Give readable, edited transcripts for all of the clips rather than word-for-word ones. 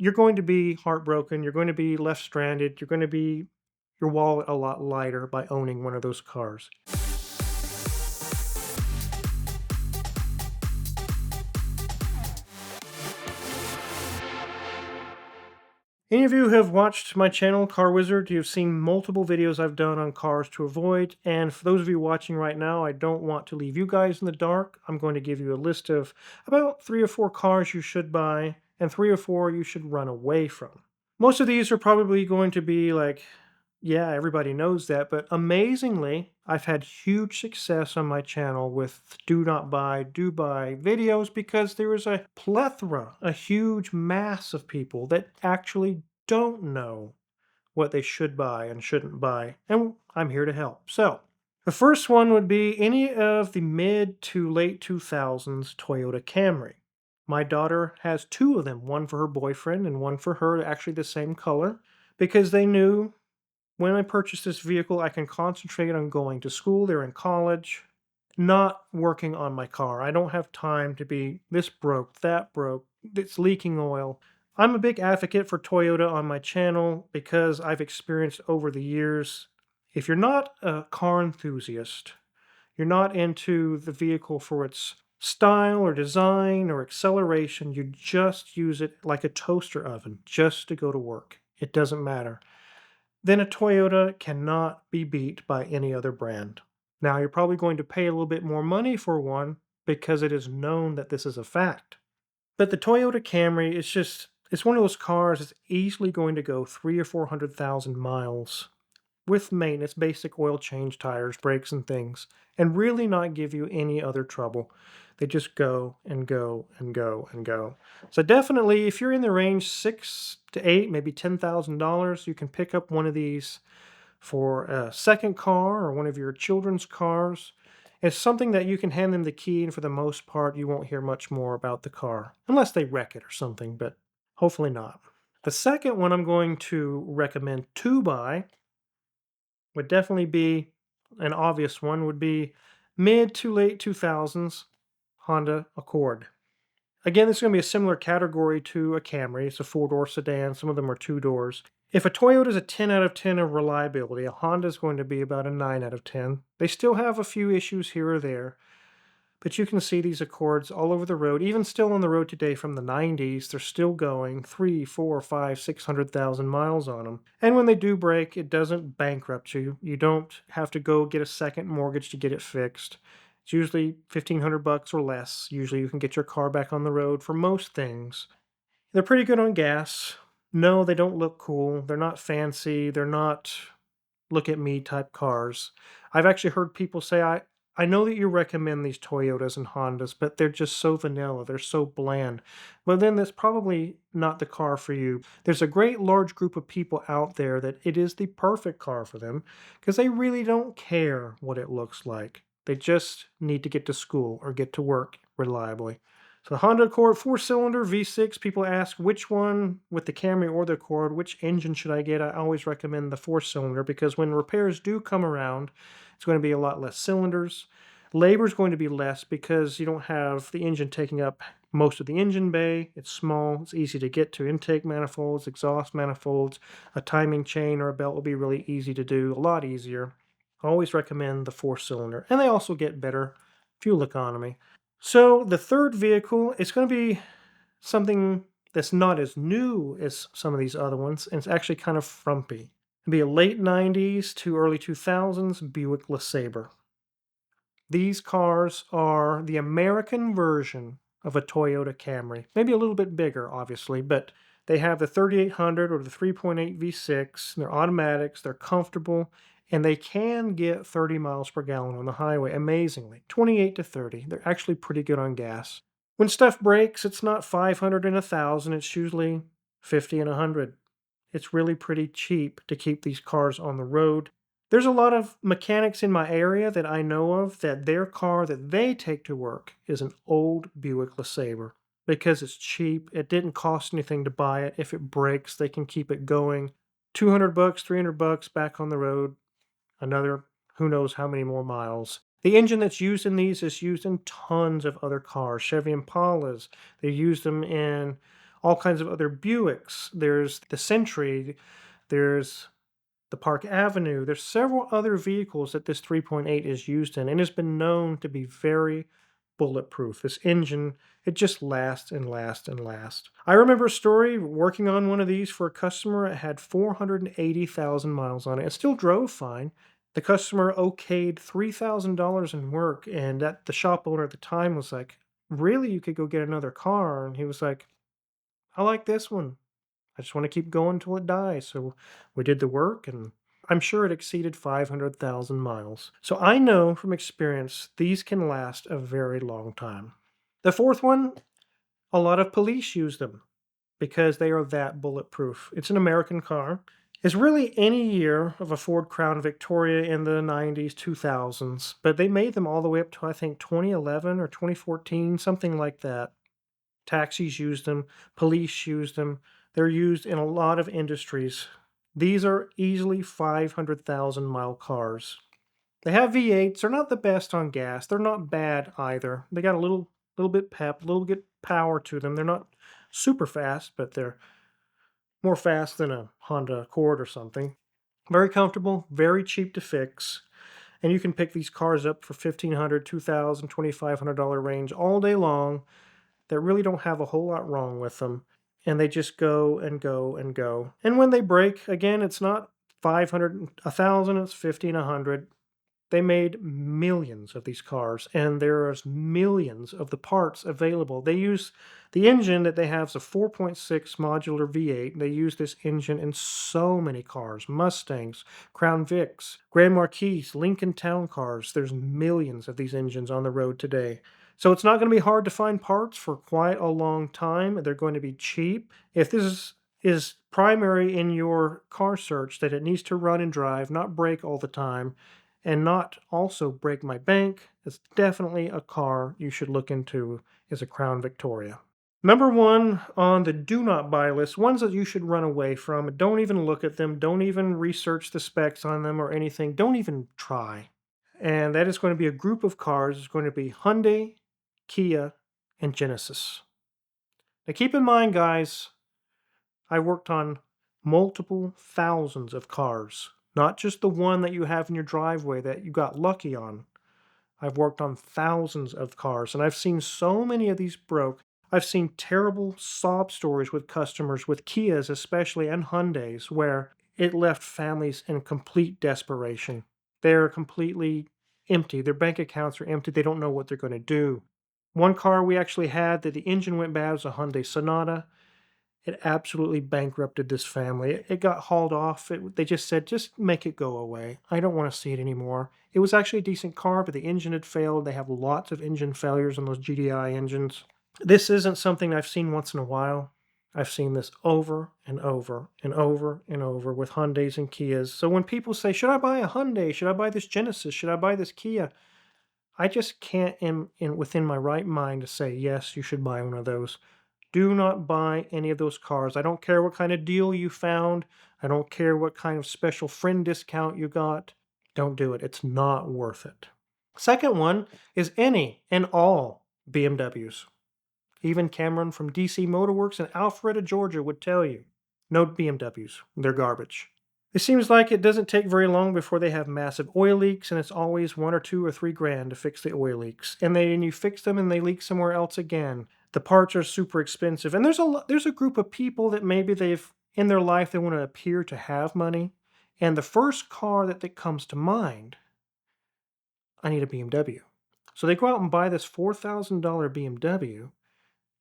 you're going to be heartbroken. You're going to be left stranded. You're going to be your wallet a lot lighter by owning one of those cars. Any of you who have watched my channel, Car Wizard, you've seen multiple videos I've done on cars to avoid. And for those of you watching right now, I don't want to leave you guys in the dark. I'm going to give you a list of about 3 or 4 cars you should buy and 3 or 4 you should run away from. Most of these are probably going to be like, yeah, everybody knows that, but amazingly, I've had huge success on my channel with do not buy, do buy videos because there is a plethora, a huge mass of people that actually don't know what they should buy and shouldn't buy, and I'm here to help. So, the first one would be any of the mid to late 2000s Toyota Camry. My daughter has 2 of them, one for her boyfriend and one for her, actually the same color, because they knew when I purchased this vehicle, I can concentrate on going to school. They're in college, not working on my car. I don't have time to be this broke, that broke, it's leaking oil. I'm a big advocate for Toyota on my channel because I've experienced over the years. If you're not a car enthusiast, you're not into the vehicle for its style or design or acceleration, you just use it like a toaster oven just to go to work. It doesn't matter. Then a Toyota cannot be beat by any other brand. Now, you're probably going to pay a little bit more money for one because it is known that this is a fact. But the Toyota Camry is just, it's one of those cars that's easily going to go 3 or 400,000 miles with maintenance, basic oil change, tires, brakes, and things, and really not give you any other trouble. They just go and go and go and go. So definitely, if you're in the range 6 to 8, maybe $10,000, you can pick up one of these for a second car or one of your children's cars. It's something that you can hand them the key, and for the most part, you won't hear much more about the car, unless they wreck it or something, but hopefully not. The second one I'm going to recommend to buy would definitely be an obvious one would be mid to late 2000s Honda Accord. Again, this is going to be a similar category to a Camry. It's a 4-door sedan. Some of them are 2 doors. If a Toyota is a 10 out of 10 of reliability, a Honda is going to be about a 9 out of 10. They still have a few issues here or there, but you can see these Accords all over the road, even still on the road today from the 90s. They're still going 3, 4, 5, 600,000 miles on them. And when they do break, it doesn't bankrupt you. You don't have to go get a second mortgage to get it fixed. It's usually $1,500 or less. Usually you can get your car back on the road for most things. They're pretty good on gas. No, they don't look cool. They're not fancy. They're not look at me type cars. I've actually heard people say, I know that you recommend these Toyotas and Hondas, but they're just so vanilla. They're so bland. Well, then that's probably not the car for you. There's a great large group of people out there that it is the perfect car for them because they really don't care what it looks like. They just need to get to school or get to work reliably. So the Honda Accord 4-cylinder V6, people ask which one with the Camry or the Accord, which engine should I get? I always recommend the 4-cylinder because when repairs do come around, it's going to be a lot less cylinders. Labor is going to be less because you don't have the engine taking up most of the engine bay. It's small, it's easy to get to. Intake manifolds, exhaust manifolds, a timing chain or a belt will be really easy to do, a lot easier. I always recommend the 4-cylinder. And they also get better fuel economy. So the third vehicle is going to be something that's not as new as some of these other ones, and it's actually kind of frumpy. It'll be a late 90s to early 2000s Buick LeSabre. These cars are the American version of a Toyota Camry. Maybe a little bit bigger, obviously, but they have the 3800 or the 3.8 V6. They're automatics, they're comfortable, and they can get 30 miles per gallon on the highway, amazingly. 28 to 30. They're actually pretty good on gas. When stuff breaks, it's not 500 and 1,000. It's usually 50 and 100. It's really pretty cheap to keep these cars on the road. There's a lot of mechanics in my area that I know of that their car that they take to work is an old Buick LeSabre because it's cheap. It didn't cost anything to buy it. If it breaks, they can keep it going. $200, $300 back on the road. Another who knows how many more miles. The engine that's used in these is used in tons of other cars. Chevy Impalas, they use them in all kinds of other Buicks. There's the Sentry. There's the Park Avenue. There's several other vehicles that this 3.8 is used in, and has been known to be very bulletproof. This engine, it just lasts and lasts and lasts. I remember a story working on one of these for a customer. It had 480,000 miles on it. It still drove fine. The customer okayed $3,000 in work, and that the shop owner at the time was like, "Really, you could go get another car?" And he was like, "I like this one. I just want to keep going till it dies." So we did the work, and I'm sure it exceeded 500,000 miles. So I know from experience these can last a very long time. The fourth one, a lot of police use them because they are that bulletproof. It's an American car. It's really any year of a Ford Crown Victoria in the 90s, 2000s, but they made them all the way up to I think 2011 or 2014, something like that. Taxis use them, police use them. They're used in a lot of industries. These are easily 500,000-mile cars. They have V8s. They're not the best on gas. They're not bad either. They got a little bit pep, a little bit power to them. They're not super fast, but they're more fast than a Honda Accord or something. Very comfortable, very cheap to fix. And you can pick these cars up for $1,500, $2,000, $2,500 range all day long that really don't have a whole lot wrong with them. And they just go and go and go. And when they break, again, it's not 500, 1,000, it's 50 and 100. They made millions of these cars, and there's millions of the parts available. They use the engine that they have is a 4.6 modular V8. They use this engine in so many cars: Mustangs, Crown Vics, Grand Marquis, Lincoln Town Cars. There's millions of these engines on the road today. So it's not going to be hard to find parts for quite a long time. They're going to be cheap. If this is primary in your car search, that it needs to run and drive, not break all the time, and not also break my bank, it's definitely a car you should look into, is a Crown Victoria. Number one on the do not buy list, ones that you should run away from. Don't even look at them. Don't even research the specs on them or anything. Don't even try. And that is going to be a group of cars. It's going to be Hyundai, Kia, and Genesis. Now keep in mind, guys, I worked on multiple thousands of cars, not just the one that you have in your driveway that you got lucky on. I've worked on thousands of cars, and I've seen so many of these broke. I've seen terrible sob stories with customers, with Kias especially, and Hyundais, where it left families in complete desperation. They're completely empty. Their bank accounts are empty. They don't know what they're going to do. One car we actually had that the engine went bad was a Hyundai Sonata. It absolutely bankrupted this family. It got hauled off. They just said, just make it go away. I don't want to see it anymore. It was actually a decent car, but the engine had failed. They have lots of engine failures on those GDI engines. This isn't something I've seen once in a while. I've seen this over and over and over and over with Hyundais and Kias. So when people say, should I buy a Hyundai? Should I buy this Genesis? Should I buy this Kia? I just can't within my right mind to say, yes, you should buy one of those. Do not buy any of those cars. I don't care what kind of deal you found. I don't care what kind of special friend discount you got. Don't do it. It's not worth it. Second one is any and all BMWs. Even Cameron from DC Motorworks in Alpharetta, Georgia would tell you, no BMWs. They're garbage. It seems like it doesn't take very long before they have massive oil leaks, and it's always 1 or 2 or 3 grand to fix the oil leaks. And you fix them and they leak somewhere else again. The parts are super expensive. And there's a group of people that maybe they've in their life they want to appear to have money. And the first car that comes to mind, I need a BMW. So they go out and buy this $4,000 BMW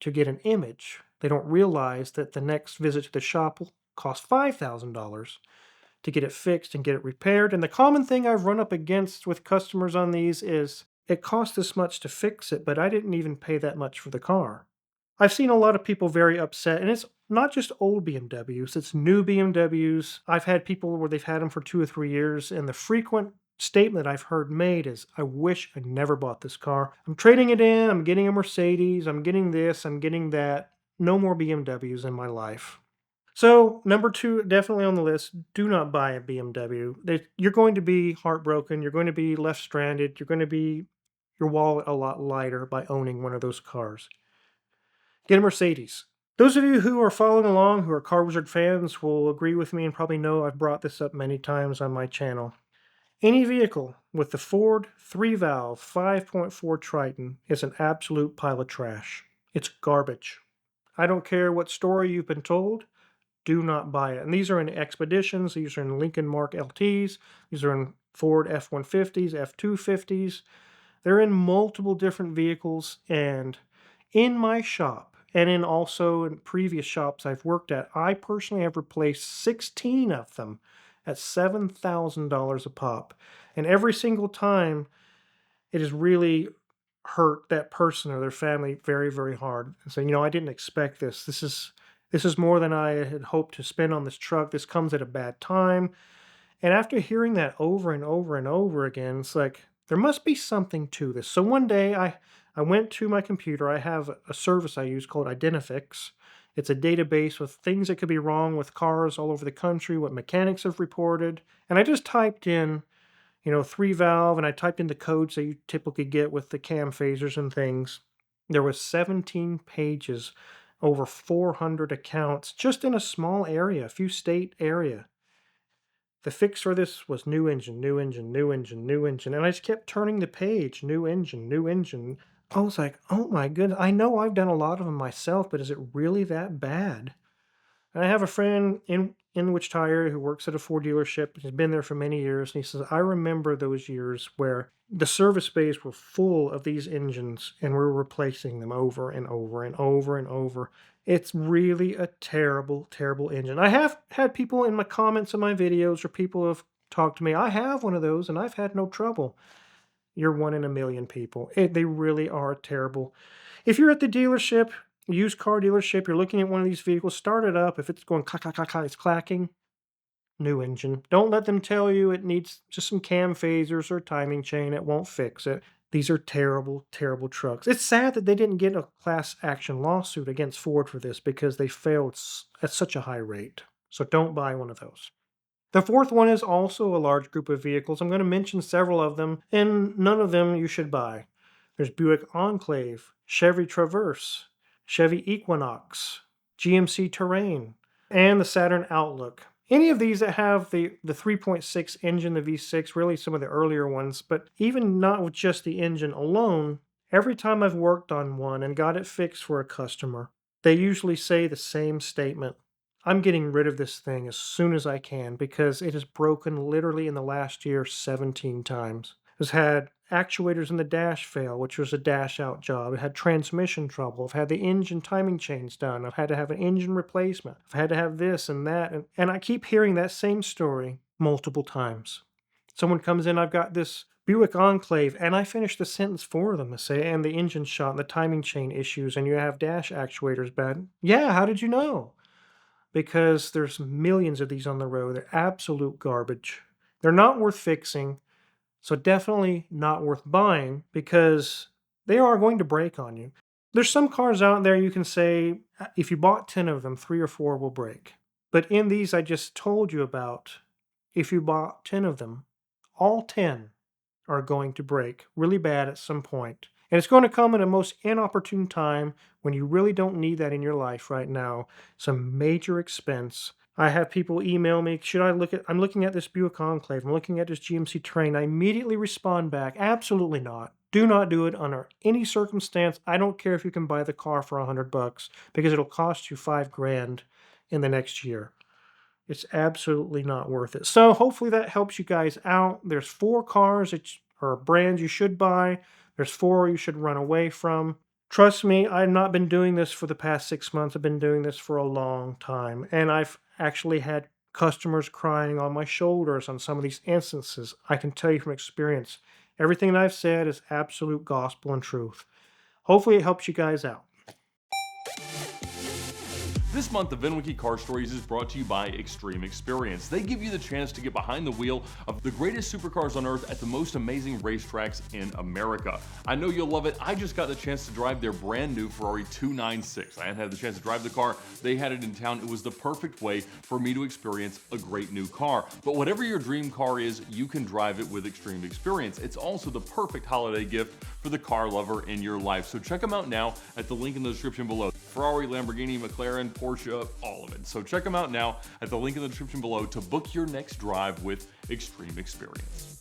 to get an image. They don't realize that the next visit to the shop will cost $5,000 to get it fixed and get it repaired. And the common thing I've run up against with customers on these is it cost this much to fix it, but I didn't even pay that much for the car. I've seen a lot of people very upset, and it's not just old BMWs, it's new BMWs. I've had people where they've had them for 2 or 3 years, and the frequent statement I've heard made is, I wish I never bought this car. I'm trading it in, I'm getting a Mercedes, I'm getting this, I'm getting that. No more BMWs in my life. So, number two, definitely on the list, do not buy a BMW. You're going to be heartbroken. You're going to be left stranded. You're going to be your wallet a lot lighter by owning one of those cars. Get a Mercedes. Those of you who are following along, who are Car Wizard fans, will agree with me and probably know I've brought this up many times on my channel. Any vehicle with the Ford 3-valve 5.4 Triton is an absolute pile of trash. It's garbage. I don't care what story you've been told, do not buy it. And these are in Expeditions, these are in Lincoln Mark LTs, these are in Ford F-150s, F-250s. They're in multiple different vehicles, and in my shop, and also in previous shops I've worked at, I personally have replaced 16 of them at $7,000 a pop. And every single time, it has really hurt that person or their family very, very hard. And so, I didn't expect this. This is more than I had hoped to spend on this truck. This comes at a bad time. And after hearing that over and over and over again, it's like, there must be something to this. So one day I went to my computer. I have a service I use called Identifix. It's a database with things that could be wrong with cars all over the country, what mechanics have reported. And I just typed in, 3-valve, and I typed in the codes that you typically get with the cam phasers and things. There was 17 pages, over 400 accounts, just in a small area, a few state area. The fix for this was new engine, new engine, new engine, new engine. And I just kept turning the page, new engine, new engine. I was like, oh my goodness, I know I've done a lot of them myself, but is it really that bad? And I have a friend in Wichita area who works at a Ford dealership. He's been there for many years. And he says, I remember those years where the service bays were full of these engines and we're replacing them over and over and over and over. It's really a terrible, terrible engine. I have had people in my comments on my videos, or people have talked to me. I have one of those and I've had no trouble. You're one in a million people. They really are terrible. If you're at the dealership, used car dealership, you're looking at one of these vehicles, start it up. If it's going clack, clack, clack, clack, it's clacking, new engine. Don't let them tell you it needs just some cam phasers or timing chain. It won't fix it. These are terrible, terrible trucks. It's sad that they didn't get a class action lawsuit against Ford for this, because they failed at such a high rate. So don't buy one of those. The fourth one is also a large group of vehicles. I'm going to mention several of them, and none of them you should buy. There's Buick Enclave, Chevy Traverse, Chevy Equinox, GMC Terrain, and the Saturn Outlook. Any of these that have the 3.6 engine, the V6, really some of the earlier ones, but even not with just the engine alone, every time I've worked on one and got it fixed for a customer, they usually say the same statement. I'm getting rid of this thing as soon as I can, because it has broken literally in the last year 17 times. It's had actuators in the dash fail, which was a dash out job. It had transmission trouble. I've had the engine timing chains done. I've had to have an engine replacement. I've had to have this and that. And I keep hearing that same story multiple times. Someone comes in, I've got this Buick Enclave, and I finish the sentence for them. I say, and the engine shot and the timing chain issues, and you have dash actuators bad. Yeah, how did you know? Because there's millions of these on the road. They're absolute garbage. They're not worth fixing. So definitely not worth buying, because they are going to break on you. There's some cars out there you can say, if you bought 10 of them, 3 or 4 will break. But in these I just told you about, if you bought 10 of them, all 10 are going to break really bad at some point. And it's going to come at a most inopportune time when you really don't need that in your life right now. Some major expense. I have people email me, I'm looking at this Buick Enclave, I'm looking at this GMC Terrain. I immediately respond back, absolutely not. Do not do it under any circumstance. I don't care if you can buy the car for $100, because it'll cost you $5,000 in the next year. It's absolutely not worth it. So hopefully that helps you guys out. There's 4 cars or brands you should buy. There's 4 you should run away from. Trust me, I've not been doing this for the past 6 months. I've been doing this for a long time. And I've actually had customers crying on my shoulders on some of these instances. I can tell you from experience, everything that I've said is absolute gospel and truth. Hopefully it helps you guys out. This month, the VINwiki Car Stories is brought to you by Extreme Experience. They give you the chance to get behind the wheel of the greatest supercars on earth at the most amazing racetracks in America. I know you'll love it. I just got the chance to drive their brand new Ferrari 296. I hadn't had the chance to drive the car. They had it in town. It was the perfect way for me to experience a great new car. But whatever your dream car is, you can drive it with Extreme Experience. It's also the perfect holiday gift for for the car lover in your life. So check them out now at the link in the description below. Ferrari, Lamborghini, McLaren, Porsche, all of it. So check them out now at the link in the description below to book your next drive with Extreme Experience.